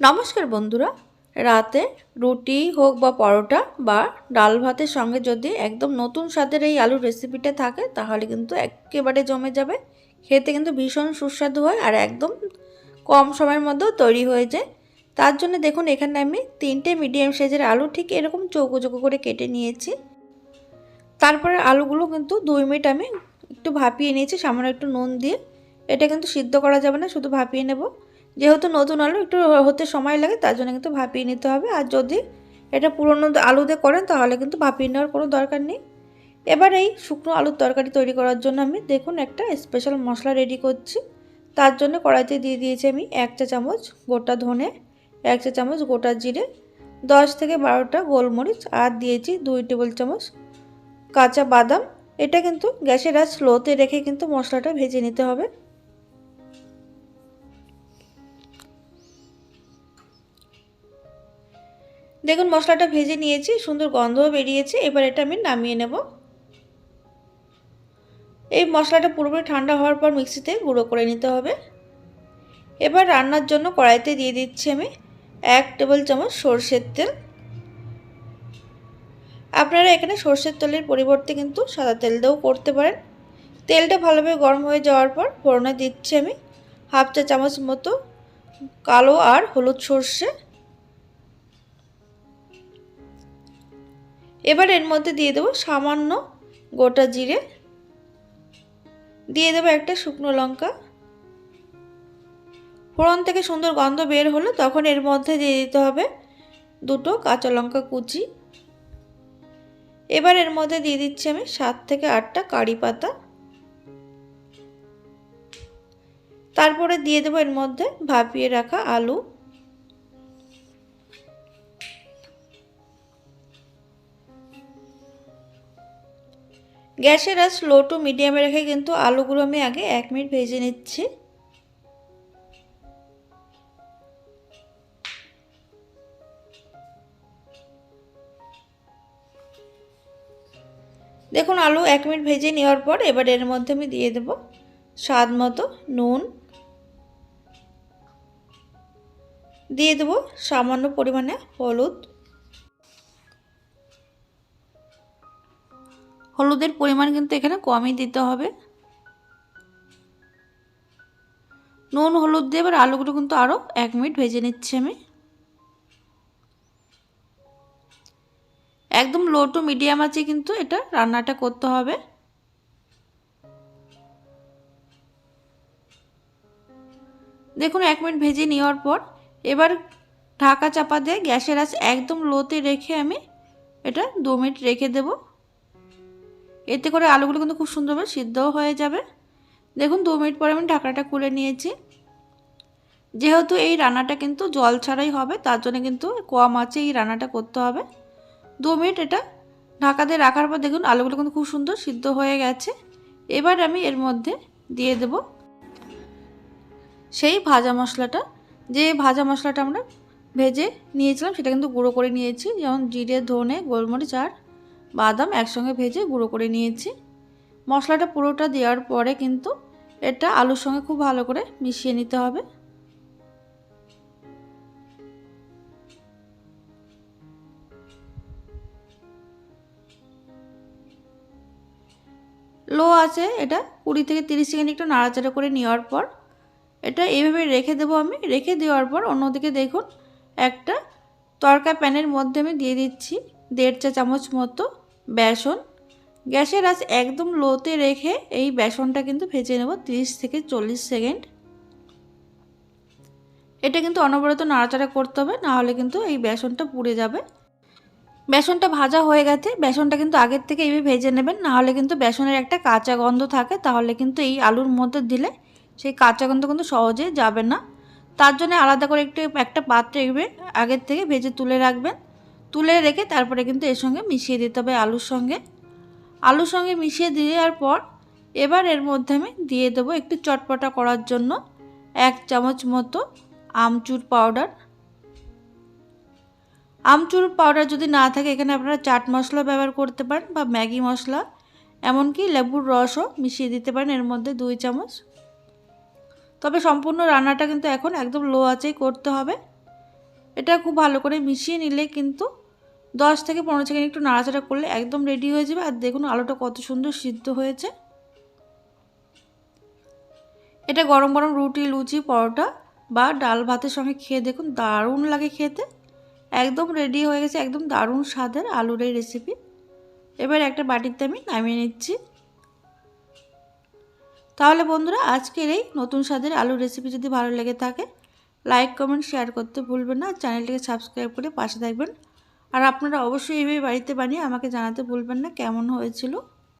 নমস্কার বন্ধুরা, রাতে রুটি হোক বা পরোটা বা ডাল ভাতের সঙ্গে যদি একদম নতুন স্বাদের এই আলুর রেসিপিটা থাকে তাহলে কিন্তু একেবারে জমে যাবে। খেতে কিন্তু ভীষণ সুস্বাদু হয় আর একদম কম সময়ের মধ্যেও তৈরি হয়ে যায়। তার জন্য দেখুন এখানে আমি 3টে মিডিয়াম সাইজের আলু ঠিক এরকম চৌকো চৌকো করে কেটে নিয়েছি। তারপরে আলুগুলো কিন্তু 2 মিনিট আমি একটু ভাপিয়ে নিয়েছি সামান্য একটু নুন দিয়ে। এটা কিন্তু সিদ্ধ করা যাবে না, শুধু ভাপিয়ে নেব। যেহেতু নতুন আলু একটু হতে সময় লাগে তার জন্য কিন্তু ভাপিয়ে নিতে হবে। আর যদি এটা পুরনো আলু দিয়ে করেন তাহলে কিন্তু ভাপিয়ে নেওয়ার কোনো দরকার নেই। এবার এই শুকনো আলুর তরকারি তৈরি করার জন্য আমি দেখুন একটা স্পেশাল মশলা রেডি করছি। তার জন্য কড়াইতে দিয়ে দিয়েছি আমি 1 চা চামচ গোটা ধনে, 1 চা চামচ গোটা জিরে, 10 থেকে 12টা গোলমরিচ আর দিয়েছি 2 টেবিল চামচ কাঁচা বাদাম। এটা কিন্তু গ্যাসের আঁচ স্লোতে রেখে কিন্তু মশলাটা ভেজে নিতে হবে। দেখুন মশলাটা ভেজে নিয়েছি, সুন্দর গন্ধও বেরিয়েছে। এবার এটা আমি নামিয়ে নেব। এই মশলাটা পুরোপুরি ঠান্ডা হওয়ার পর মিক্সিতে গুঁড়ো করে নিতে হবে। এবার রান্নার জন্য কড়াইতে দিয়ে দিচ্ছি আমি 1 টেবিল চামচ সরষের তেল। আপনারা এখানে সরষের তেলের পরিবর্তে কিন্তু সাদা তেল দিয়েও করতে পারেন। তেলটা ভালোভাবে গরম হয়ে যাওয়ার পর ফোড়নে দিচ্ছি আমি 1/2 চা চামচ মতো কালো আর হলুদ সরষে। এবার এর মধ্যে দিয়ে দেবো সামান্য গোটা জিরে, দিয়ে দেবো একটা শুকনো লঙ্কা। ফোড়ন থেকে সুন্দর গন্ধ বের হলো তখন এর মধ্যে দিয়ে দিতে হবে 2টো কাঁচা লঙ্কা কুচি। এবার এর মধ্যে দিয়ে দিচ্ছি আমি 7 থেকে 8টা কারি পাতা। তারপরে দিয়ে দেবো এর মধ্যে ভাপিয়ে রাখা আলু। গ্যাসের আঁচ লো টু মিডিয়ামে রেখে কিন্তু আলুগুলো আমি আগে 1 মিনিট ভেজে নিচ্ছি। দেখুন আলু 1 মিনিট ভেজে নেওয়ার পর এবার এর মধ্যে আমি দিয়ে দেব স্বাদ মতো নুন, দিয়ে দেব সামান্য পরিমাণে হলুদ। হলুদের পরিমাণ কিন্তু এখানে কমই দিতে হবে। নুন হলুদ দিয়ে এবার আলুগুলো কিন্তু আরও 1 মিনিট ভেজে নিচ্ছি আমি। একদম লো টু মিডিয়াম আছে কিন্তু এটা রান্নাটা করতে হবে। দেখুন 1 মিনিট ভেজে নেওয়ার পর এবার ঢাকা চাপা দিয়ে গ্যাসের আঁচ একদম লোতে রেখে আমি এটা 2 মিনিট রেখে দেব। এতে করে আলুগুলো কিন্তু খুব সুন্দরভাবে সিদ্ধও হয়ে যাবে। দেখুন 2 মিনিট পরে আমি ঢাকনাটা খুলে নিয়েছি। যেহেতু এই রান্নাটা কিন্তু জল ছাড়াই হবে তার জন্য কিন্তু কম আঁচে এই রান্নাটা করতে হবে। 2 মিনিট এটা ঢাকা দিয়ে রাখার পর দেখুন আলুগুলো কিন্তু খুব সুন্দর সিদ্ধ হয়ে গেছে। এবার আমি এর মধ্যে দিয়ে দেব সেই ভাজা মশলাটা। যে ভাজা মশলাটা আমরা ভেজে নিয়েছিলাম সেটা কিন্তু গুঁড়ো করে নিয়েছি, যেমন জিরে ধনে গোলমরিচ আর বাদাম একসঙ্গে ভেজে গুঁড়ো করে নিয়েছি। মশলাটা পুরোটা দেওয়ার পরে কিন্তু এটা আলুর সঙ্গে খুব ভালো করে মিশিয়ে নিতে হবে। লো আছে এটা 20 থেকে 30 সেকেন্ড একটু নাড়াচাড়া করে নেওয়ার পর এটা এইভাবে রেখে দেবো আমি। রেখে দেওয়ার পর অন্যদিকে দেখুন একটা তড়কা প্যানের মধ্যে আমি দিয়ে দিচ্ছি 1.5 চা চামচ মতো বেসন। গ্যাসের আঁচ একদম লোতে রেখে এই বেসনটা কিন্তু ভেজে নেব 30 থেকে 40 সেকেন্ড। এটা কিন্তু অনবরত নাড়াচাড়া করতে হবে, না হলে কিন্তু এই বেসনটা পুড়ে যাবে। বেসনটা ভাজা হয়ে গেছে, বেসনটা কিন্তু আগের থেকে এইভাবে ভেজে নেবেন, না হলে কিন্তু বেসনের একটা কাঁচা গন্ধ থাকে, তাহলে কিন্তু এই আলুর মধ্যে দিলে সেই কাঁচা গন্ধ কিন্তু সহজে যাবে না। তার জন্য আলাদা করে একটা পাত্রে এইভাবে আগের থেকে ভেজে তুলে রাখবেন। তুলে রেখে তারপরে কিন্তু এর সঙ্গে মিশিয়ে দিতে হবে আলুর সঙ্গে মিশিয়ে দেওয়ার পর এবার এর মধ্যে আমি দিয়ে দেবো একটু চটপটা করার জন্য 1 চামচ মতো আমচুর পাউডার। আমচুর পাউডার যদি না থাকে এখানে আপনারা চাট মশলা ব্যবহার করতে পারেন বা ম্যাগি মশলা, এমনকি লেবুর রসও মিশিয়ে দিতে পারেন এর মধ্যে 2 চামচ। তবে সম্পূর্ণ রান্নাটা কিন্তু এখন একদম লো আঁচেই করতে হবে। এটা খুব ভালো করে মিশিয়ে নিলে কিন্তু 10 থেকে 15 সেকেন্ড একটু নাড়াচাড়া করলে একদম রেডি হয়ে যাবে। আর দেখুন আলুটা কত সুন্দর সিদ্ধ হয়েছে। এটা গরম গরম রুটি, লুচি, পরোটা বা ডাল ভাতের সঙ্গে খেয়ে দেখুন, দারুণ লাগে খেতে। একদম রেডি হয়ে গেছে, একদম দারুণ স্বাদের আলুর এই রেসিপি। এবার একটা বাটিতে আমি নামিয়ে নিচ্ছি। তাহলে বন্ধুরা, আজকের এই নতুন স্বাদের আলুর রেসিপি যদি ভালো লেগে থাকে, লাইক, কমেন্ট, শেয়ার করতে ভুলবেন না। চ্যানেলটিকে সাবস্ক্রাইব করে পাশে থাকবেন। আর আপনারা অবশ্যই এইভাবে বাড়িতে বানিয়ে আমাকে জানাতে ভুলবেন না কেমন হয়েছিল।